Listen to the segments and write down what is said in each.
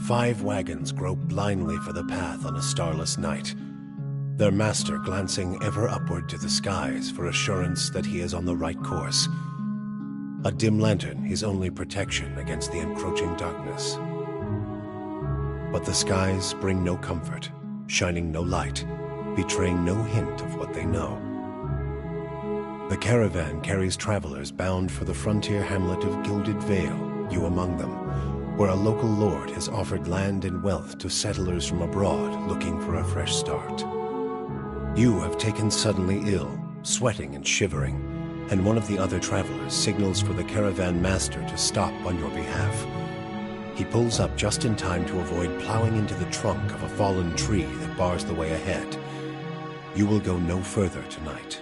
5 wagons grope blindly for the path on a starless night, their master glancing ever upward to the skies for assurance that he is on the right course. A dim lantern his only protection against the encroaching darkness. But the skies bring no comfort, shining no light, betraying no hint of what they know. The caravan carries travelers bound for the frontier hamlet of Gilded Vale, you among them, where a local lord has offered land and wealth to settlers from abroad looking for a fresh start. You have taken suddenly ill, sweating and shivering, and one of the other travelers signals for the caravan master to stop on your behalf. He pulls up just in time to avoid plowing into the trunk of a fallen tree that bars the way ahead. You will go no further tonight.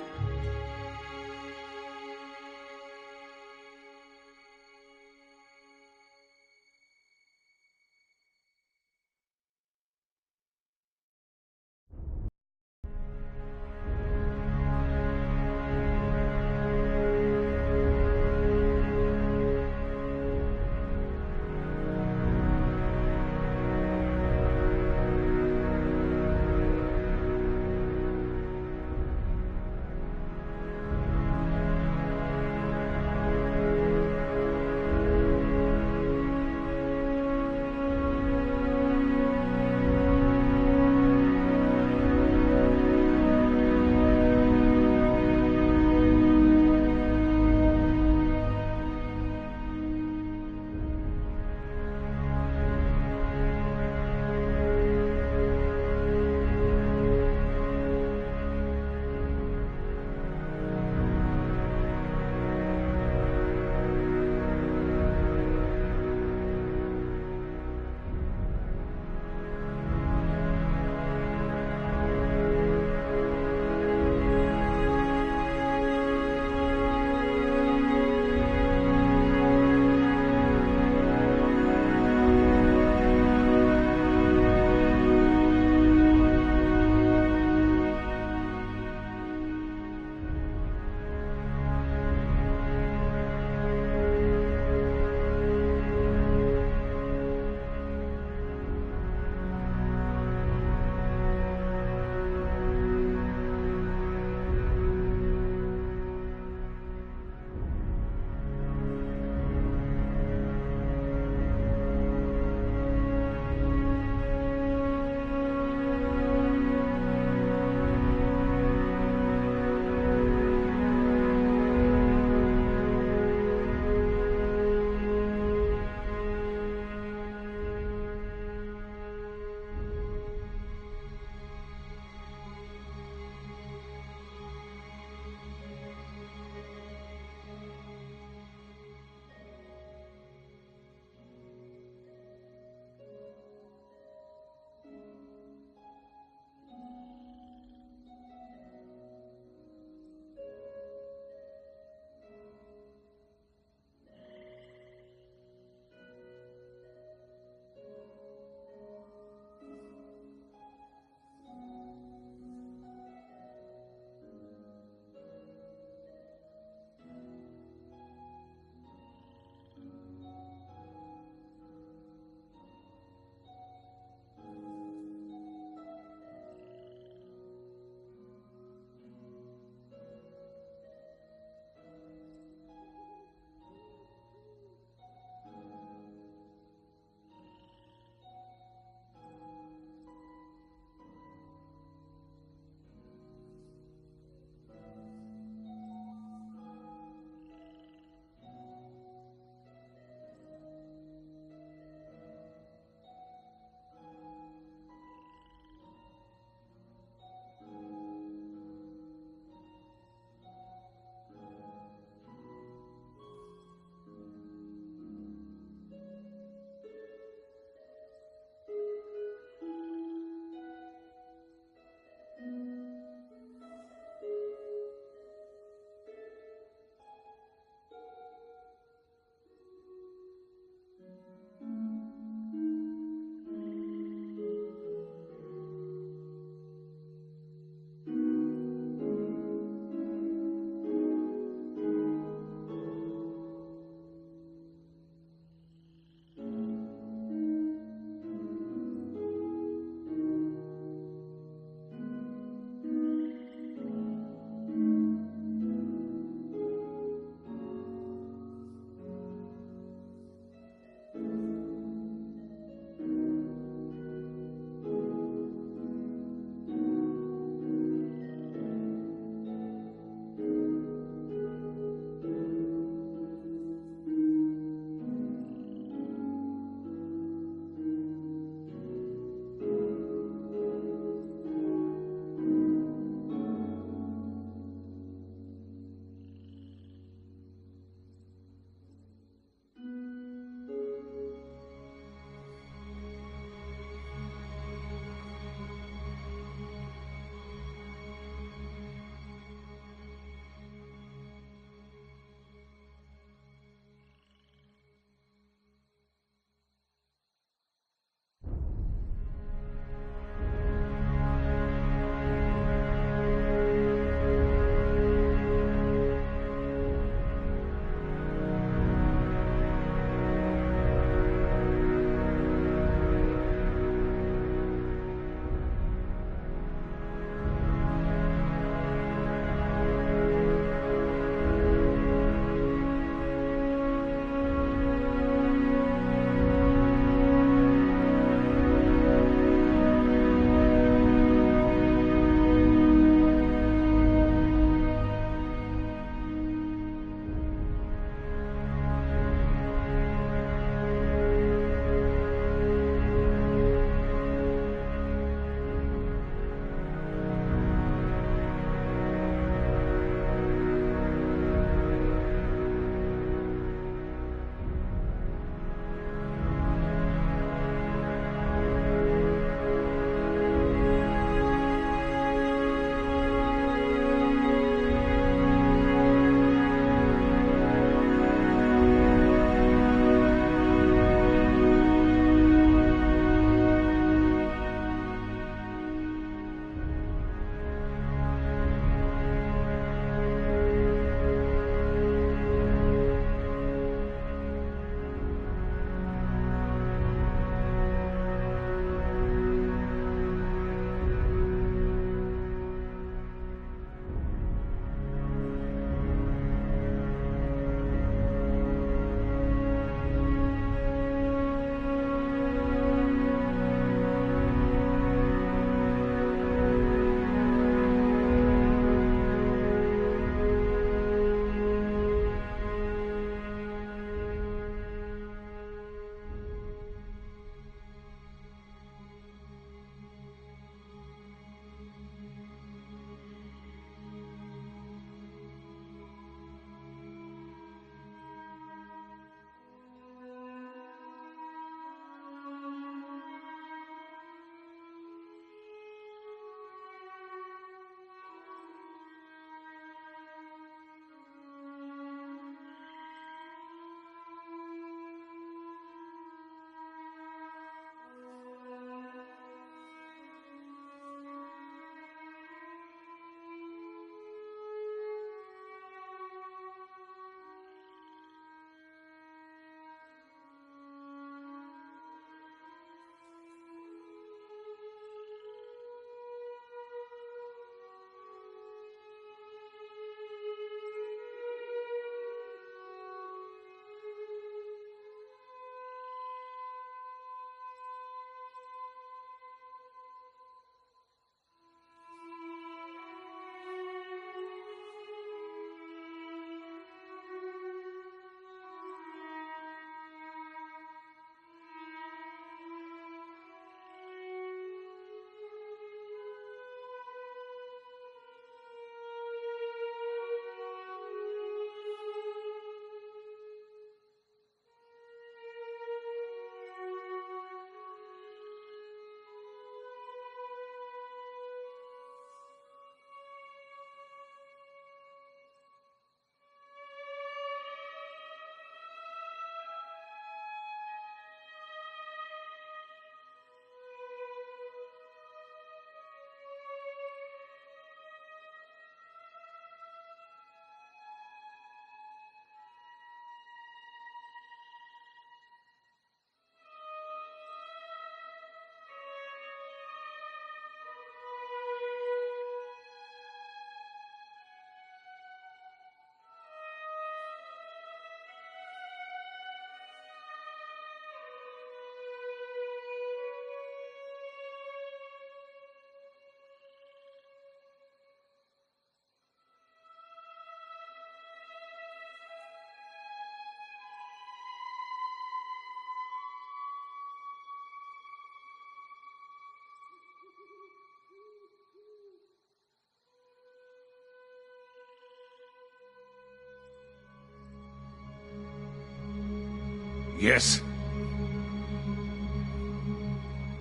Yes.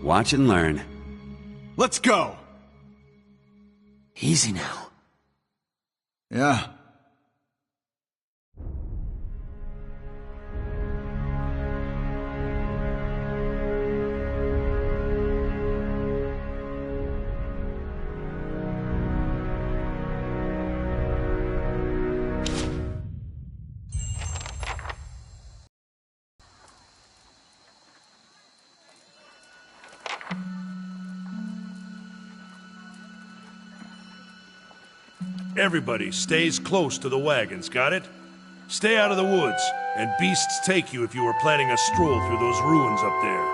Watch and learn. Let's go! Easy now. Yeah. Everybody stays close to the wagons, got it? Stay out of the woods, and beasts take you if you were planning a stroll through those ruins up there.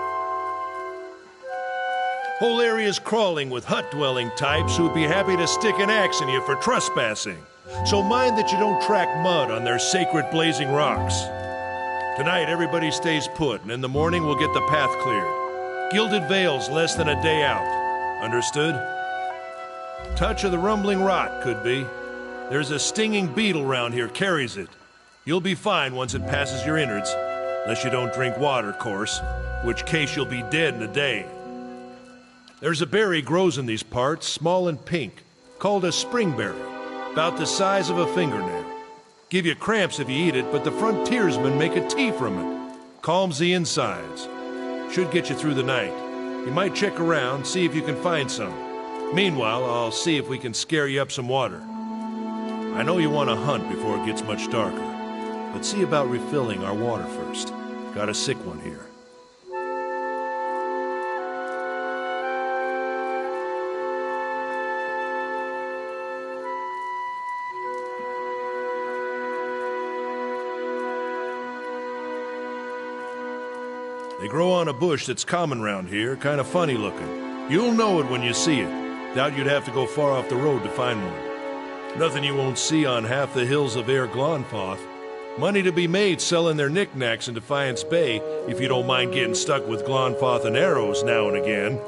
Whole area's crawling with hut-dwelling types who'd be happy to stick an axe in you for trespassing. So mind that you don't track mud on their sacred blazing rocks. Tonight, everybody stays put, and in the morning we'll get the path cleared. Gilded Vale's less than a day out. Understood? Touch of the rumbling rot, could be. There's a stinging beetle round here, carries it. You'll be fine once it passes your innards. Unless you don't drink water, course. Which case you'll be dead in a day. There's a berry grows in these parts, small and pink, called a springberry. About the size of a fingernail. Give you cramps if you eat it, but the frontiersmen make a tea from it. Calms the insides. Should get you through the night. You might check around, see if you can find some. Meanwhile, I'll see if we can scare you up some water. I know you want to hunt before it gets much darker, but see about refilling our water first. Got a sick one here. They grow on a bush that's common round here, kind of funny looking. You'll know it when you see it. Doubt you'd have to go far off the road to find one. Nothing you won't see on half the hills of Air Glonfoth. Money to be made selling their knickknacks in Defiance Bay, if you don't mind getting stuck with Glonfoth and arrows now and again.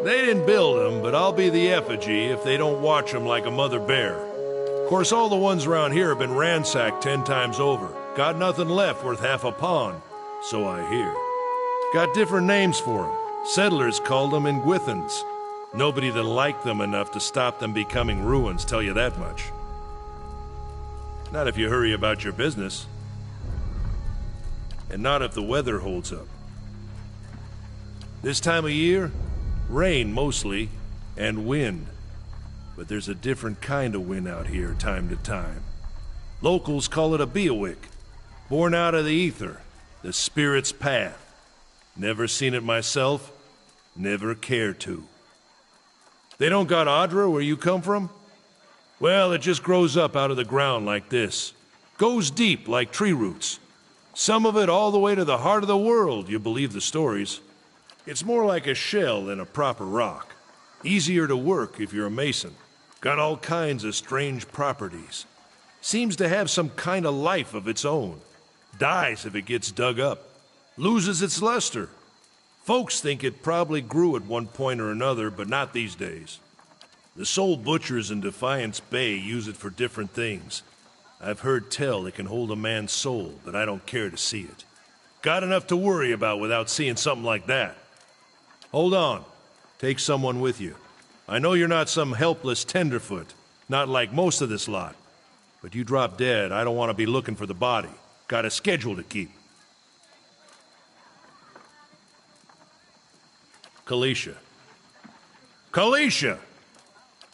They didn't build them, but I'll be the effigy if they don't watch them like a mother bear. Of course, all the ones around here have been ransacked 10 times over. Got nothing left worth half a pawn, so I hear. Got different names for them. Settlers called them Ingwithans. Nobody that liked them enough to stop them becoming ruins, tell you that much. Not if you hurry about your business. And not if the weather holds up. This time of year, rain mostly, and wind. But there's a different kind of wind out here time to time. Locals call it a beawick, born out of the ether, the spirit's path. Never seen it myself, never care to. They don't got Adra where you come from? Well, it just grows up out of the ground like this. Goes deep like tree roots. Some of it all the way to the heart of the world, you believe the stories. It's more like a shell than a proper rock. Easier to work if you're a mason. Got all kinds of strange properties. Seems to have some kind of life of its own. Dies if it gets dug up. Loses its luster. Folks think it probably grew at one point or another, but not these days. The soul butchers in Defiance Bay use it for different things. I've heard tell it can hold a man's soul, but I don't care to see it. Got enough to worry about without seeing something like that. Hold on. Take someone with you. I know you're not some helpless tenderfoot, not like most of this lot. But you drop dead, I don't want to be looking for the body. Got a schedule to keep. Kalisha. Kalisha!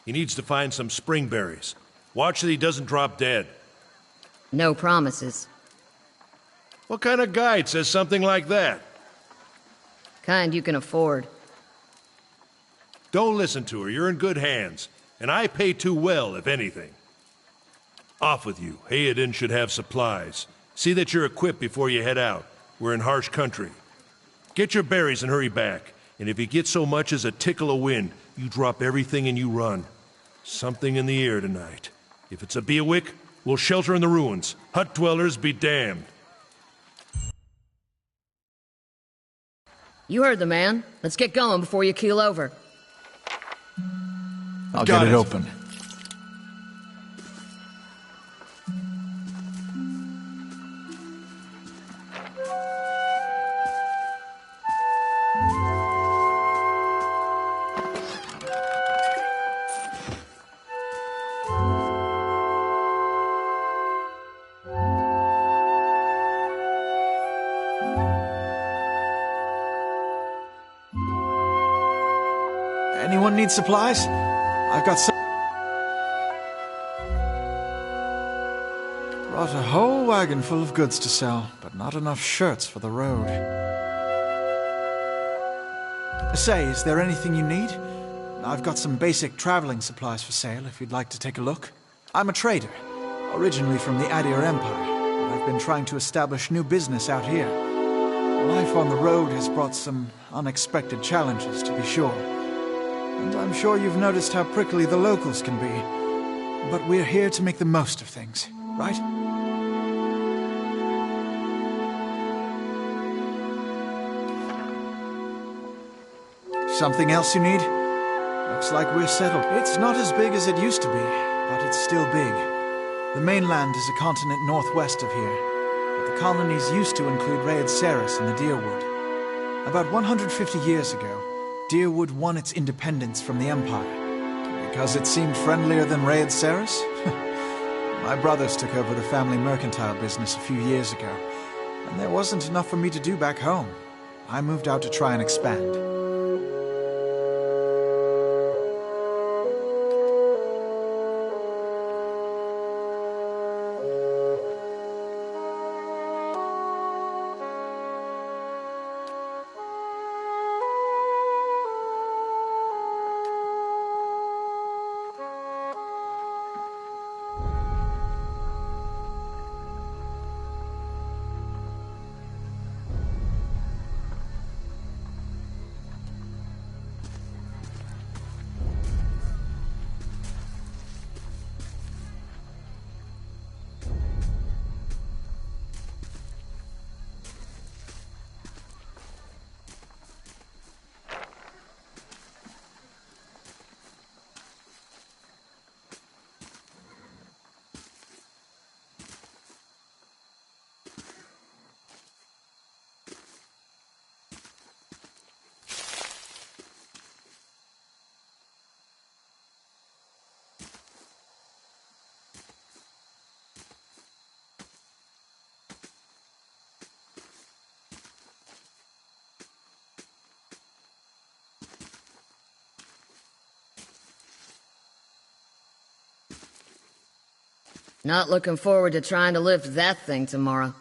He needs to find some springberries. Watch that he doesn't drop dead. No promises. What kind of guide says something like that? Kind you can afford. Don't listen to her. You're in good hands. And I pay too well, if anything. Off with you. Hayden should have supplies. See that you're equipped before you head out. We're in harsh country. Get your berries and hurry back. And if you get so much as a tickle of wind, you drop everything and you run. Something in the air tonight. If it's a beawick, we'll shelter in the ruins. Hut dwellers be damned. You heard the man. Let's get going before you keel over. I'll get it open. Anyone need supplies? I've got some. Brought a whole wagon full of goods to sell, but not enough shirts for the road. Say, is there anything you need? I've got some basic traveling supplies for sale if you'd like to take a look. I'm a trader, originally from the Adir Empire, but I've been trying to establish new business out here. Life on the road has brought some unexpected challenges, to be sure. And I'm sure you've noticed how prickly the locals can be. But we're here to make the most of things, right? Something else you need? Looks like we're settled. It's not as big as it used to be, but it's still big. The mainland is a continent northwest of here, but the colonies used to include Rhaed Saris and the Deerwood. About 150 years ago, Deerwood won its independence from the Empire. Because it seemed friendlier than Rhaed Saris? My brothers took over the family mercantile business a few years ago, and there wasn't enough for me to do back home. I moved out to try and expand. Not looking forward to trying to lift that thing tomorrow.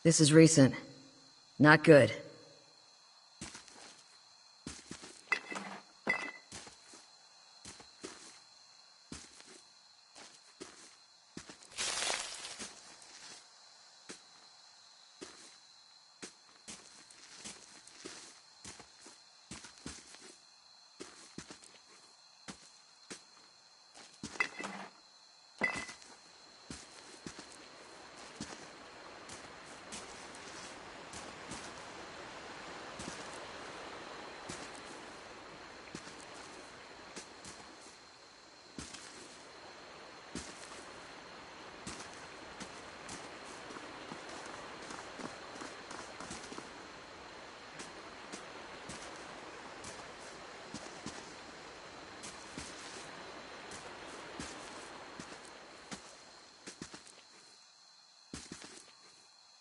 This is recent. Not good.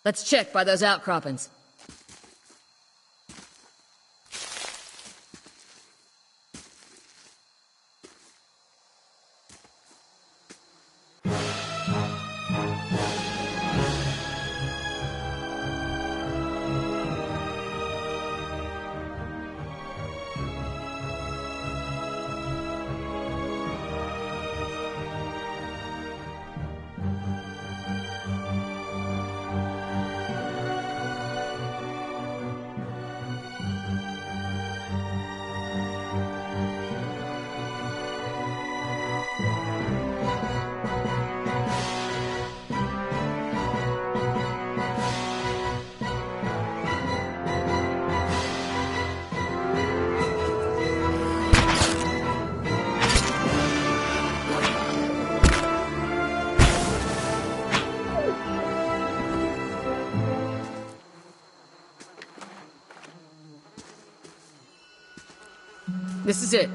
Let's check by those outcroppings. This is it.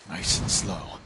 Nice and slow.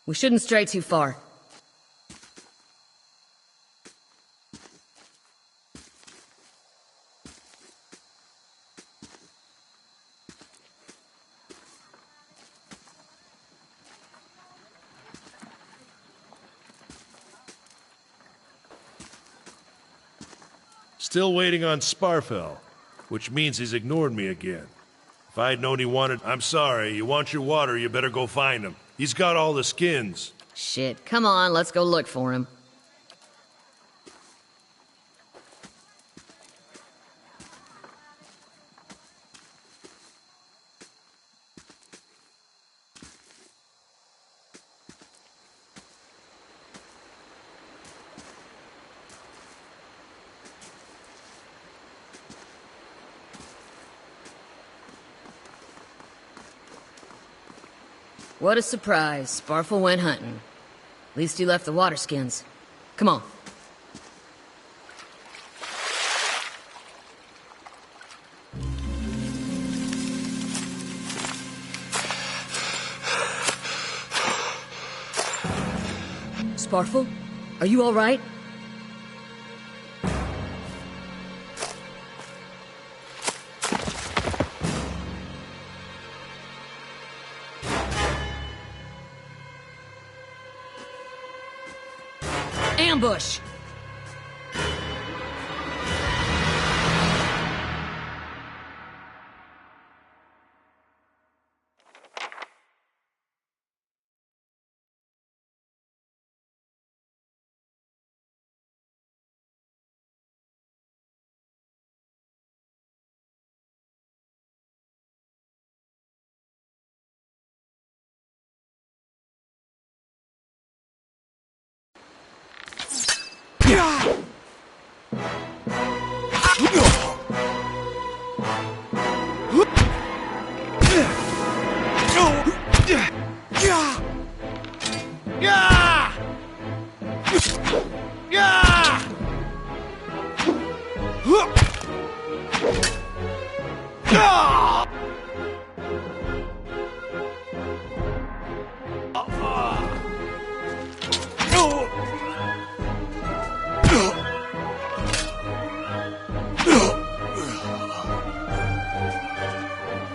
We shouldn't stray too far. Still waiting on Sparfell, which means he's ignored me again. If If I'd known he wanted... I'm sorry, you want your water, you better go find him. He's got all the skins. Shit, come on, let's go look for him. What a surprise. Sparfle went hunting. At least he left the water skins. Come on. Sparfle? Are you all right? Ambush!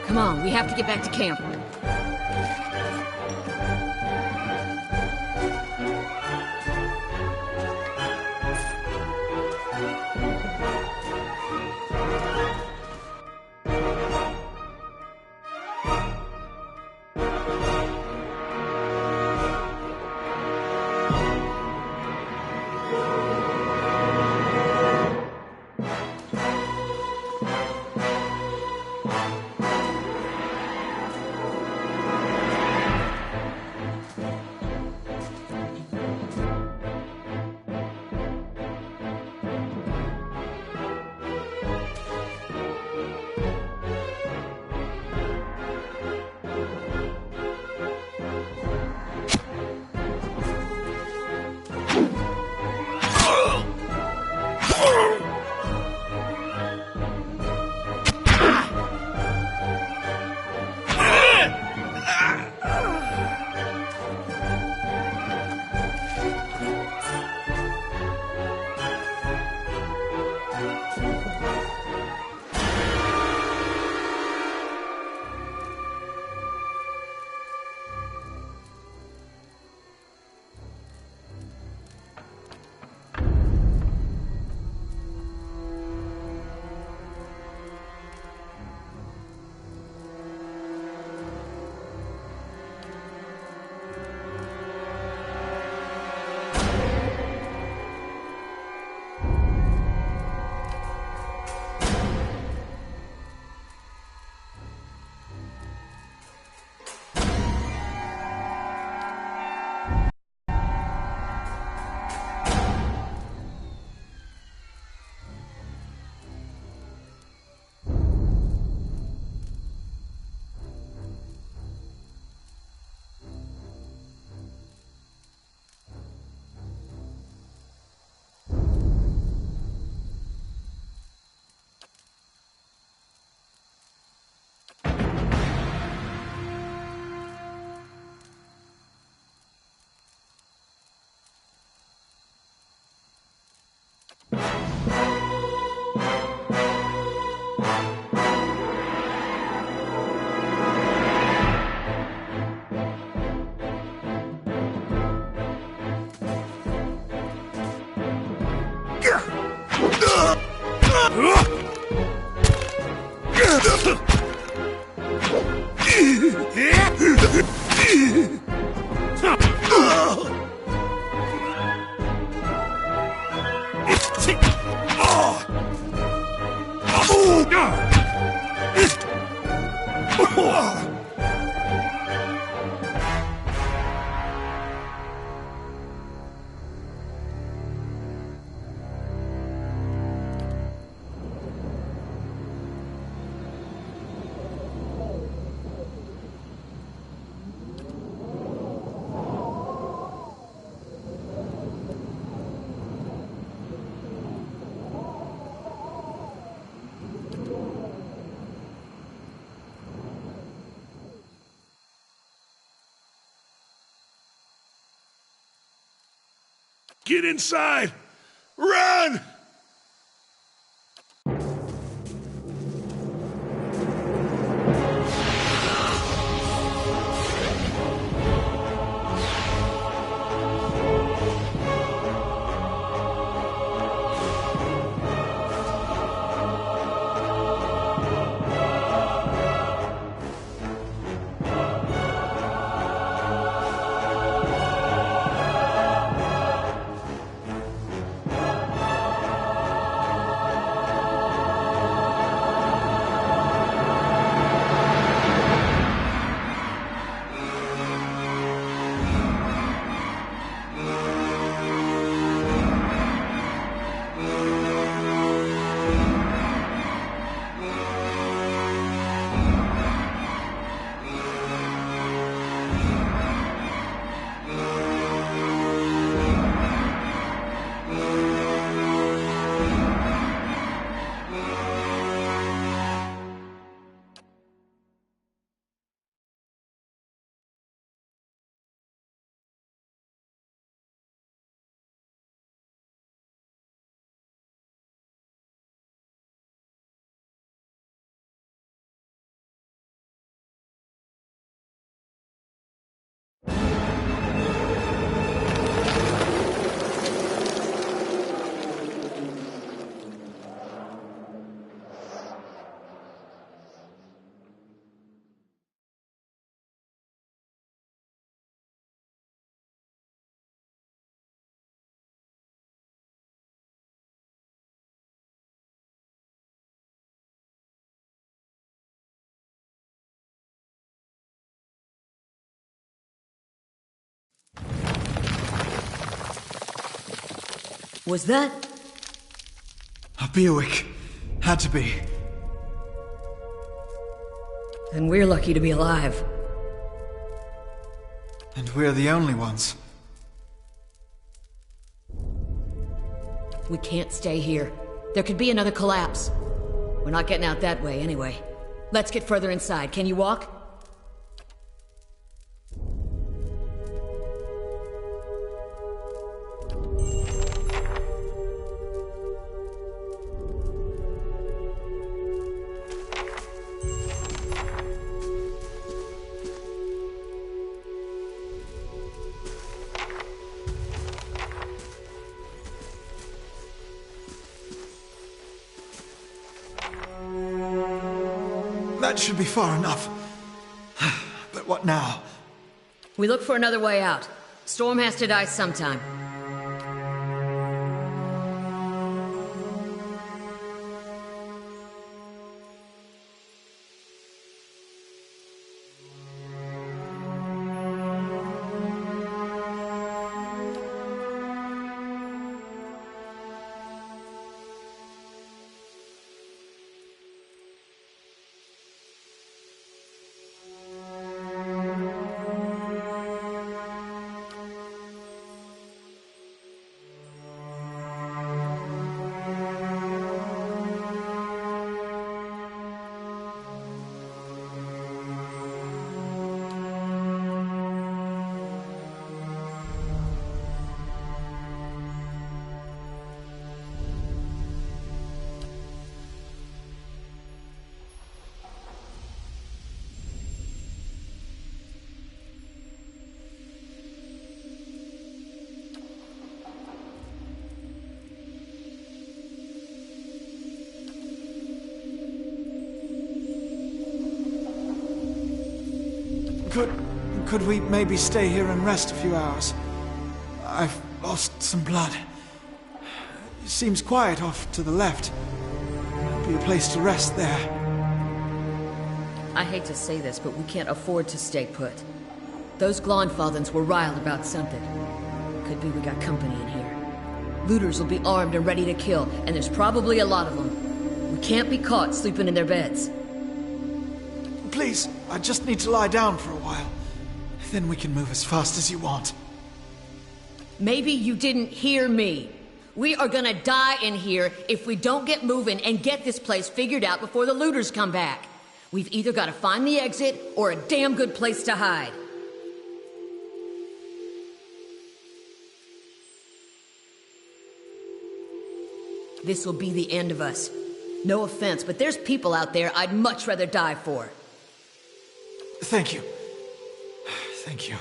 Come on, we have to get back to camp. Get inside! Run! Was that? A Buick. Had to be. Then we're lucky to be alive. And we're the only ones. We can't stay here. There could be another collapse. We're not getting out that way anyway. Let's get further inside. Can you walk? That should be far enough. But what now? We look for another way out. Storm has to die sometime. Could we maybe stay here and rest a few hours? I've lost some blood. It seems quiet off to the left. Might be a place to rest there. I hate to say this, but we can't afford to stay put. Those Glonfathens were riled about something. Could be we got company in here. Looters will be armed and ready to kill, and there's probably a lot of them. We can't be caught sleeping in their beds. Please, I just need to lie down for a while. Then we can move as fast as you want. Maybe you didn't hear me. We are gonna die in here if we don't get moving and get this place figured out before the looters come back. We've either gotta find the exit or a damn good place to hide. This will be the end of us. No offense, but there's people out there I'd much rather die for. Thank you. Thank you.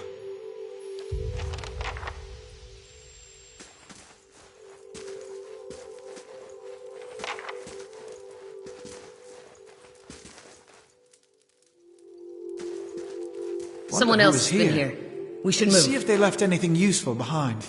Someone else has been here. We should move. See if they left anything useful behind.